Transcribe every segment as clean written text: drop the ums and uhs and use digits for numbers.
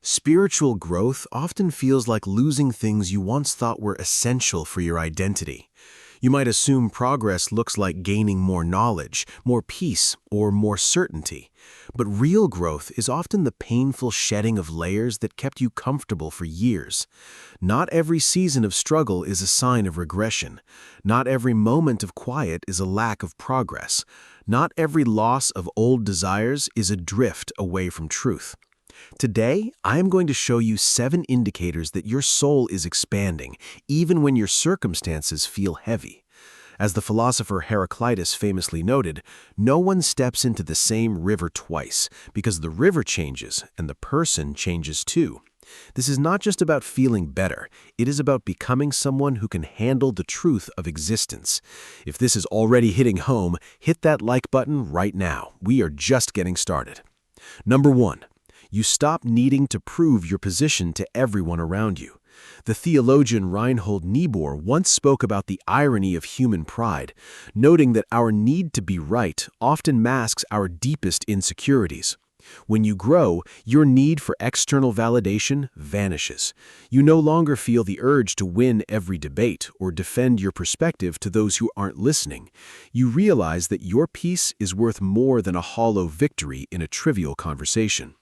Spiritual growth often feels like losing things you once thought were essential for your identity. You might assume progress looks like gaining more knowledge, more peace, or more certainty. But real growth is often the painful shedding of layers that kept you comfortable for years. Not every season of struggle is a sign of regression. Not every moment of quiet is a lack of progress. Not every loss of old desires is a drift away from truth. Today, I am going to show you 7 indicators that your soul is expanding, even when your circumstances feel heavy. As the philosopher Heraclitus famously noted, no one steps into the same river twice, because the river changes and the person changes too. This is not just about feeling better, it is about becoming someone who can handle the truth of existence. If this is already hitting home, hit that like button right now. We are just getting started. Number 1. You stop needing to prove your position to everyone around you. The theologian Reinhold Niebuhr once spoke about the irony of human pride, noting that our need to be right often masks our deepest insecurities. When you grow, your need for external validation vanishes. You no longer feel the urge to win every debate or defend your perspective to those who aren't listening. You realize that your peace is worth more than a hollow victory in a trivial conversation.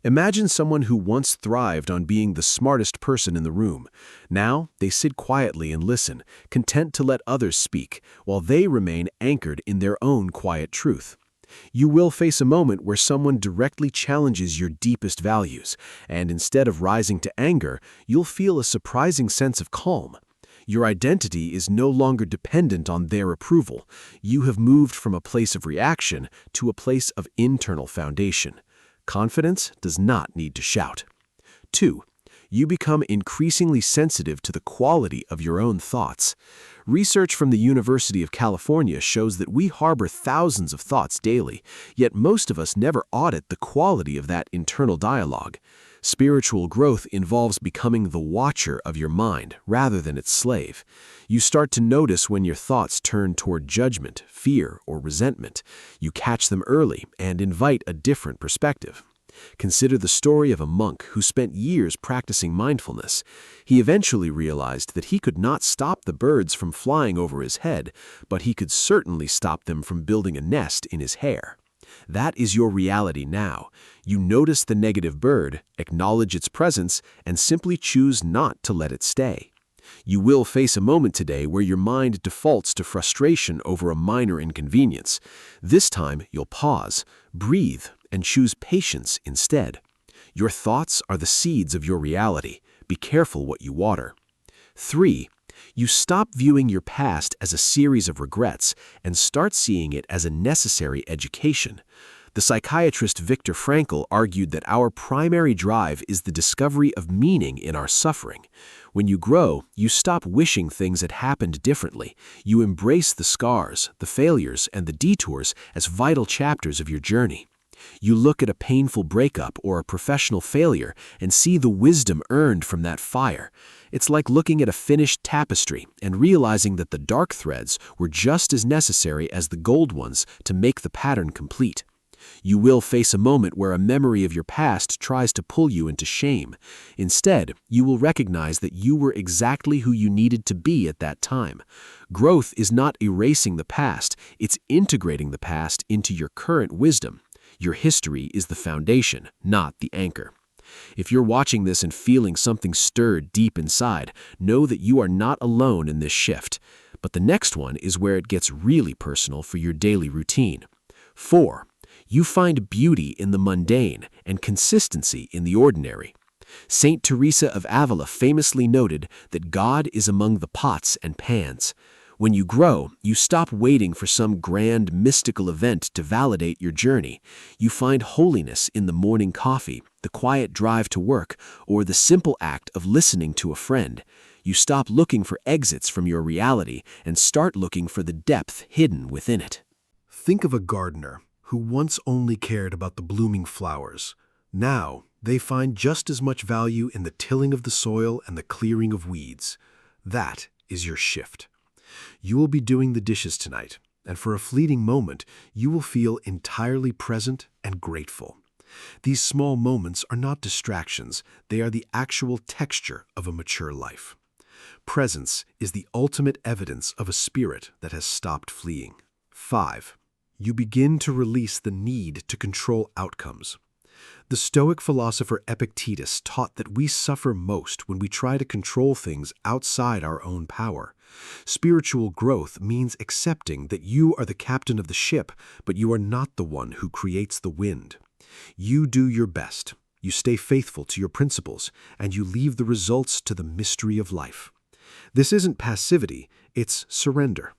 Imagine someone who once thrived on being the smartest person in the room. Now, they sit quietly and listen, content to let others speak, while they remain anchored in their own quiet truth. You will face a moment where someone directly challenges your deepest values, and instead of rising to anger, you'll feel a surprising sense of calm. Your identity is no longer dependent on their approval. You have moved from a place of reaction to a place of internal foundation. Confidence does not need to shout. 2. You become increasingly sensitive to the quality of your own thoughts. Research from the University of California shows that we harbor thousands of thoughts daily, yet most of us never audit the quality of that internal dialogue. Spiritual growth involves becoming the watcher of your mind rather than its slave. You start to notice when your thoughts turn toward judgment, fear, or resentment. You catch them early and invite a different perspective. Consider the story of a monk who spent years practicing mindfulness. He eventually realized that he could not stop the birds from flying over his head, but he could certainly stop them from building a nest in his hair. That is your reality now. You notice the negative bird, acknowledge its presence, and simply choose not to let it stay. You will face a moment today where your mind defaults to frustration over a minor inconvenience. This time, you'll pause, breathe, and choose patience instead. Your thoughts are the seeds of your reality. Be careful what you water. 3. You stop viewing your past as a series of regrets and start seeing it as a necessary education. The psychiatrist Viktor Frankl argued that our primary drive is the discovery of meaning in our suffering. When you grow, you stop wishing things had happened differently. You embrace the scars, the failures, and the detours as vital chapters of your journey. You look at a painful breakup or a professional failure and see the wisdom earned from that fire. It's like looking at a finished tapestry and realizing that the dark threads were just as necessary as the gold ones to make the pattern complete. You will face a moment where a memory of your past tries to pull you into shame. Instead, you will recognize that you were exactly who you needed to be at that time. Growth is not erasing the past, it's integrating the past into your current wisdom. Your history is the foundation, not the anchor. If you're watching this and feeling something stir deep inside, know that you are not alone in this shift. But the next one is where it gets really personal for your daily routine. 4. You find beauty in the mundane and consistency in the ordinary. Saint Teresa of Avila famously noted that God is among the pots and pans. When you grow, you stop waiting for some grand mystical event to validate your journey. You find holiness in the morning coffee, the quiet drive to work, or the simple act of listening to a friend. You stop looking for exits from your reality and start looking for the depth hidden within it. Think of a gardener who once only cared about the blooming flowers. Now, they find just as much value in the tilling of the soil and the clearing of weeds. That is your shift. You will be doing the dishes tonight, and for a fleeting moment, you will feel entirely present and grateful. These small moments are not distractions, they are the actual texture of a mature life. Presence is the ultimate evidence of a spirit that has stopped fleeing. 5. You begin to release the need to control outcomes. The Stoic philosopher Epictetus taught that we suffer most when we try to control things outside our own power. Spiritual growth means accepting that you are the captain of the ship, but you are not the one who creates the wind. You do your best, you stay faithful to your principles, and you leave the results to the mystery of life. This isn't passivity, it's surrender.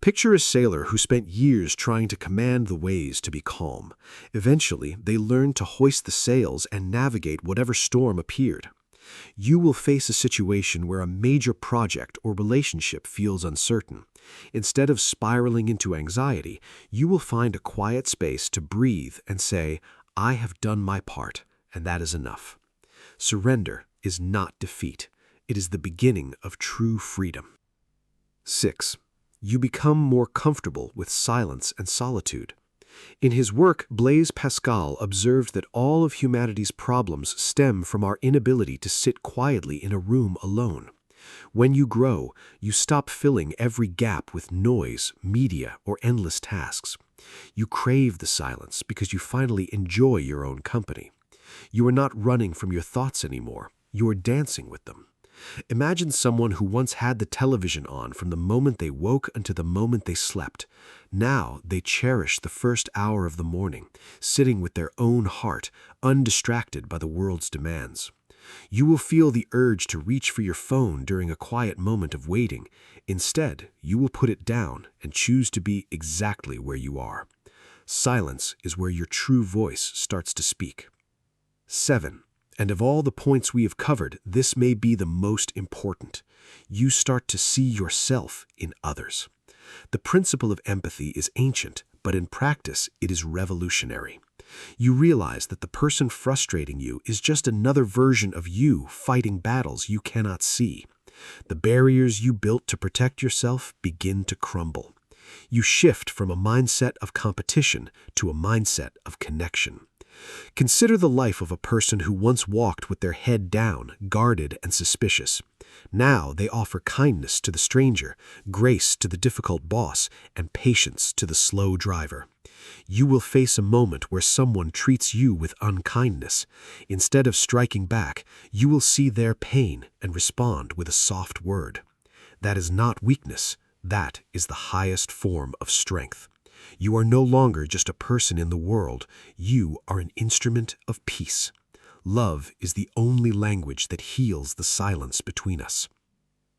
Picture a sailor who spent years trying to command the waves to be calm. Eventually, they learned to hoist the sails and navigate whatever storm appeared. You will face a situation where a major project or relationship feels uncertain. Instead of spiraling into anxiety, you will find a quiet space to breathe and say, "I have done my part, and that is enough." Surrender is not defeat. It is the beginning of true freedom. 6. You become more comfortable with silence and solitude. In his work, Blaise Pascal observed that all of humanity's problems stem from our inability to sit quietly in a room alone. When you grow, you stop filling every gap with noise, media, or endless tasks. You crave the silence because you finally enjoy your own company. You are not running from your thoughts anymore. You are dancing with them. Imagine someone who once had the television on from the moment they woke until the moment they slept. Now they cherish the first hour of the morning, sitting with their own heart, undistracted by the world's demands. You will feel the urge to reach for your phone during a quiet moment of waiting. Instead, you will put it down and choose to be exactly where you are. Silence is where your true voice starts to speak. 7. And of all the points we have covered, this may be the most important. You start to see yourself in others. The principle of empathy is ancient, but in practice it is revolutionary. You realize that the person frustrating you is just another version of you fighting battles you cannot see. The barriers you built to protect yourself begin to crumble. You shift from a mindset of competition to a mindset of connection. Consider the life of a person who once walked with their head down, guarded and suspicious. Now they offer kindness to the stranger, grace to the difficult boss, and patience to the slow driver. You will face a moment where someone treats you with unkindness. Instead of striking back, you will see their pain and respond with a soft word. That is not weakness. That is the highest form of strength. You are no longer just a person in the world. You are an instrument of peace. Love is the only language that heals the silence between us.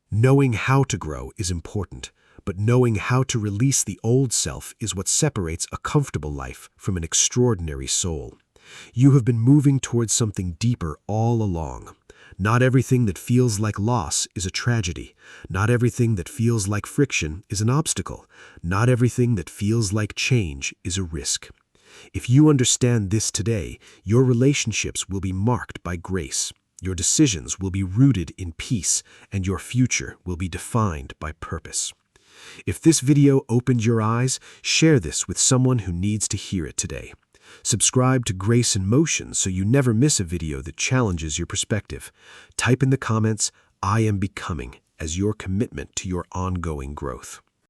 Knowing how to grow is important, but knowing how to release the old self is what separates a comfortable life from an extraordinary soul. You have been moving towards something deeper all along. Not everything that feels like loss is a tragedy. Not everything that feels like friction is an obstacle. Not everything that feels like change is a risk. If you understand this today, your relationships will be marked by grace. Your decisions will be rooted in peace, and your future will be defined by purpose. If this video opened your eyes, share this with someone who needs to hear it today. Subscribe to Grace in Motion so you never miss a video that challenges your perspective. Type in the comments, "I am becoming," as your commitment to your ongoing growth.